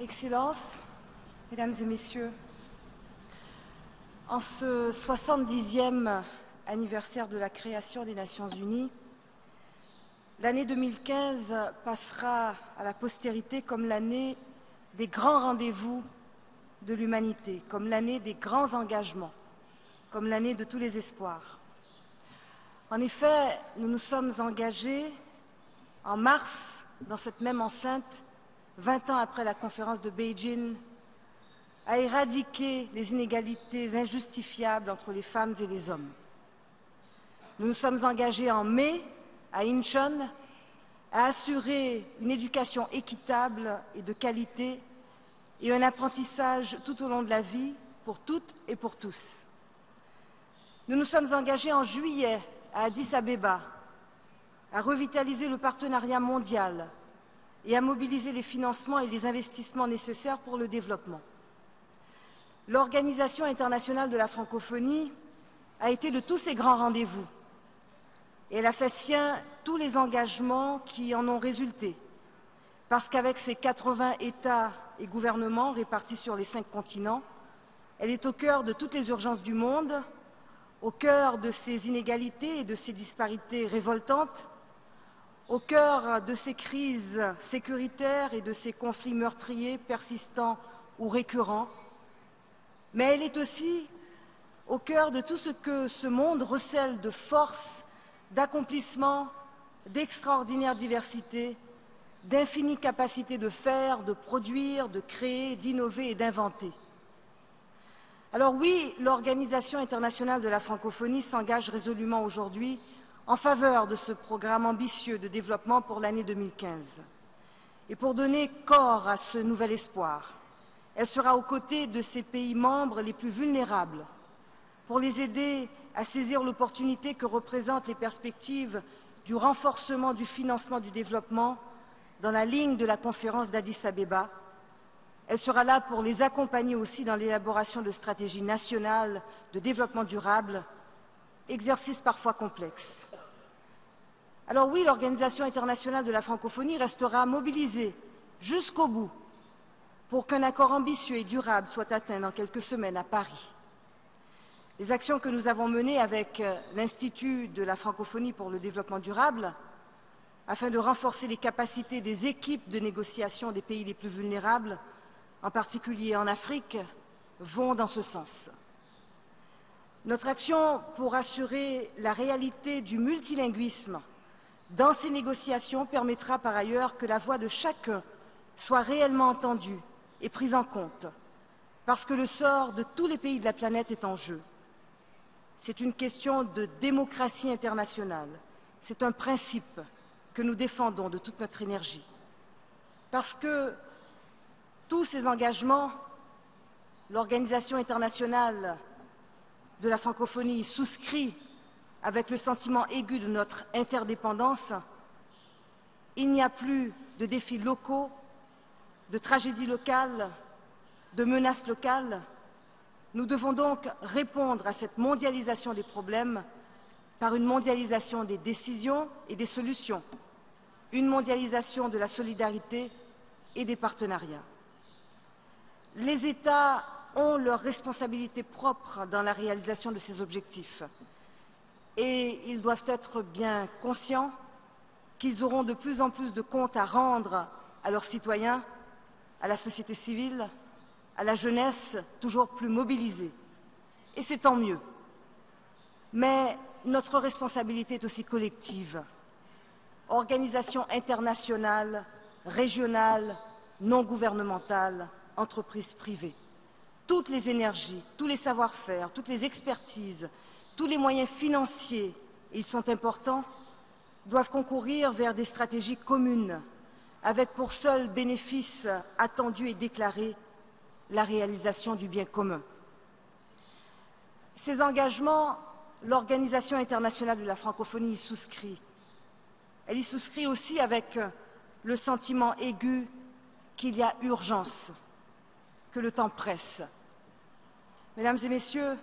Excellences, Mesdames et Messieurs, en ce 70e anniversaire de la création des Nations Unies, l'année 2015 passera à la postérité comme l'année des grands rendez-vous de l'humanité, comme l'année des grands engagements, comme l'année de tous les espoirs. En effet, nous nous sommes engagés en mars, dans cette même enceinte, 20 ans après la conférence de Beijing, à éradiquer les inégalités injustifiables entre les femmes et les hommes. Nous nous sommes engagés en mai, à Incheon, à assurer une éducation équitable et de qualité et un apprentissage tout au long de la vie pour toutes et pour tous. Nous nous sommes engagés en juillet à Addis Abeba à revitaliser le partenariat mondial et à mobiliser les financements et les investissements nécessaires pour le développement. L'Organisation internationale de la francophonie a été de tous ces grands rendez-vous et elle a fait sien tous les engagements qui en ont résulté, parce qu'avec ses 80 États et gouvernements répartis sur les 5 continents, elle est au cœur de toutes les urgences du monde, au cœur de ces inégalités et de ces disparités révoltantes, au cœur de ces crises sécuritaires et de ces conflits meurtriers persistants ou récurrents, mais elle est aussi au cœur de tout ce que ce monde recèle de force, d'accomplissement, d'extraordinaire diversité, d'infinie capacité de faire, de produire, de créer, d'innover et d'inventer. Alors oui, l'Organisation internationale de la francophonie s'engage résolument aujourd'hui en faveur de ce programme ambitieux de développement pour l'année 2015. Et pour donner corps à ce nouvel espoir, elle sera aux côtés de ses pays membres les plus vulnérables, pour les aider à saisir l'opportunité que représentent les perspectives du renforcement du financement du développement dans la ligne de la conférence d'Addis Abeba. Elle sera là pour les accompagner aussi dans l'élaboration de stratégies nationales de développement durable, exercice parfois complexe. Alors oui, l'Organisation internationale de la francophonie restera mobilisée jusqu'au bout pour qu'un accord ambitieux et durable soit atteint dans quelques semaines à Paris. Les actions que nous avons menées avec l'Institut de la francophonie pour le développement durable, afin de renforcer les capacités des équipes de négociation des pays les plus vulnérables, en particulier en Afrique, vont dans ce sens. Notre action pour assurer la réalité du multilinguisme dans ces négociations permettra par ailleurs que la voix de chacun soit réellement entendue et prise en compte, parce que le sort de tous les pays de la planète est en jeu. C'est une question de démocratie internationale, c'est un principe que nous défendons de toute notre énergie. Parce que tous ces engagements, l'Organisation internationale de la francophonie souscrit avec le sentiment aigu de notre interdépendance. Il n'y a plus de défis locaux, de tragédies locales, de menaces locales. Nous devons donc répondre à cette mondialisation des problèmes par une mondialisation des décisions et des solutions, une mondialisation de la solidarité et des partenariats. Les États ont leurs responsabilités propres dans la réalisation de ces objectifs et ils doivent être bien conscients qu'ils auront de plus en plus de comptes à rendre à leurs citoyens, à la société civile, à la jeunesse toujours plus mobilisée. Et c'est tant mieux. Mais notre responsabilité est aussi collective. Organisations internationales, régionales, non gouvernementales, entreprises privées. Toutes les énergies, tous les savoir-faire, toutes les expertises, tous les moyens financiers, et ils sont importants, doivent concourir vers des stratégies communes, avec pour seul bénéfice attendu et déclaré la réalisation du bien commun. Ces engagements, l'Organisation internationale de la francophonie y souscrit. Elle y souscrit aussi avec le sentiment aigu qu'il y a urgence, que le temps presse. Mesdames et Messieurs,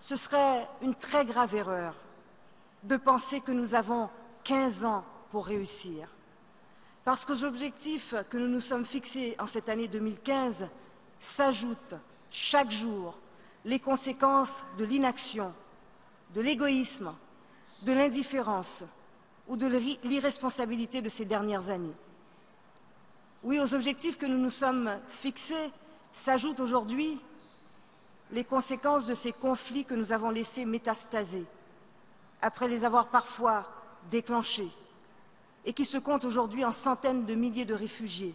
ce serait une très grave erreur de penser que nous avons 15 ans pour réussir. Parce qu'aux objectifs que nous nous sommes fixés en cette année 2015 s'ajoutent chaque jour les conséquences de l'inaction, de l'égoïsme, de l'indifférence ou de l'irresponsabilité de ces dernières années. Oui, aux objectifs que nous nous sommes fixés s'ajoutent aujourd'hui les conséquences de ces conflits que nous avons laissés métastaser, après les avoir parfois déclenchés, et qui se comptent aujourd'hui en centaines de milliers de réfugiés,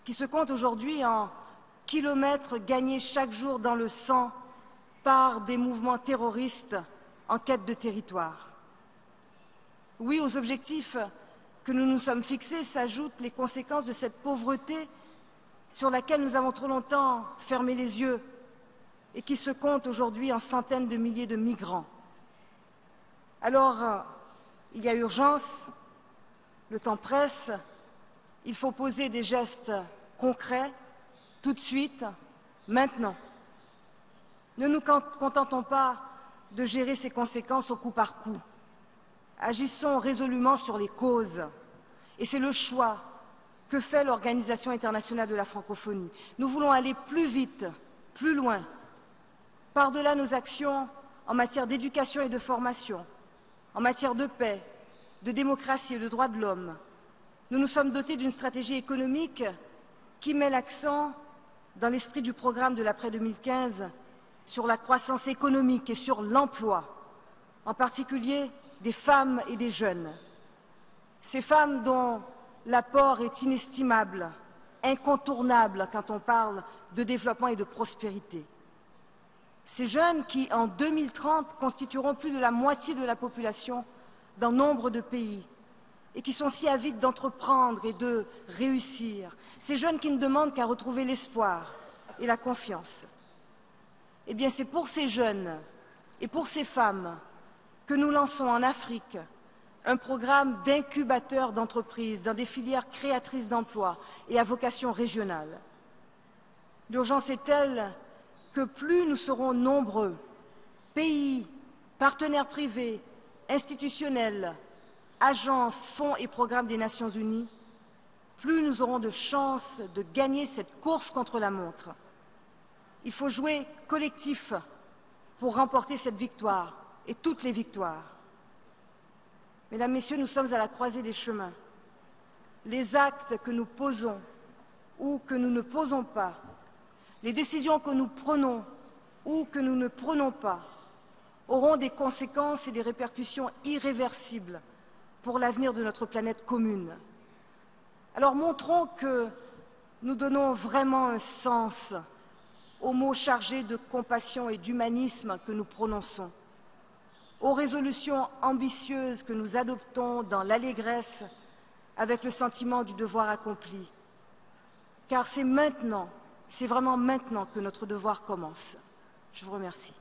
qui se comptent aujourd'hui en kilomètres gagnés chaque jour dans le sang par des mouvements terroristes en quête de territoire. Oui, aux objectifs que nous nous sommes fixés s'ajoutent les conséquences de cette pauvreté sur laquelle nous avons trop longtemps fermé les yeux et qui se compte aujourd'hui en centaines de milliers de migrants. Alors, il y a urgence, le temps presse, il faut poser des gestes concrets, tout de suite, maintenant. Ne nous contentons pas de gérer ces conséquences au coup par coup. Agissons résolument sur les causes. Et c'est le choix que fait l'Organisation internationale de la francophonie. Nous voulons aller plus vite, plus loin, par-delà nos actions en matière d'éducation et de formation, en matière de paix, de démocratie et de droits de l'homme. Nous nous sommes dotés d'une stratégie économique qui met l'accent, dans l'esprit du programme de l'après 2015, sur la croissance économique et sur l'emploi, en particulier des femmes et des jeunes. Ces femmes dont l'apport est inestimable, incontournable quand on parle de développement et de prospérité. Ces jeunes qui, en 2030, constitueront plus de la moitié de la population dans nombre de pays et qui sont si avides d'entreprendre et de réussir. Ces jeunes qui ne demandent qu'à retrouver l'espoir et la confiance. Eh bien, c'est pour ces jeunes et pour ces femmes que nous lançons en Afrique un programme d'incubateurs d'entreprises dans des filières créatrices d'emplois et à vocation régionale. L'urgence est telle que plus nous serons nombreux, pays, partenaires privés, institutionnels, agences, fonds et programmes des Nations Unies, plus nous aurons de chances de gagner cette course contre la montre. Il faut jouer collectif pour remporter cette victoire et toutes les victoires. Mesdames, Messieurs, nous sommes à la croisée des chemins. Les actes que nous posons ou que nous ne posons pas, les décisions que nous prenons ou que nous ne prenons pas, auront des conséquences et des répercussions irréversibles pour l'avenir de notre planète commune. Alors montrons que nous donnons vraiment un sens aux mots chargés de compassion et d'humanisme que nous prononçons, aux résolutions ambitieuses que nous adoptons dans l'allégresse avec le sentiment du devoir accompli. Car c'est maintenant, c'est vraiment maintenant que notre devoir commence. Je vous remercie.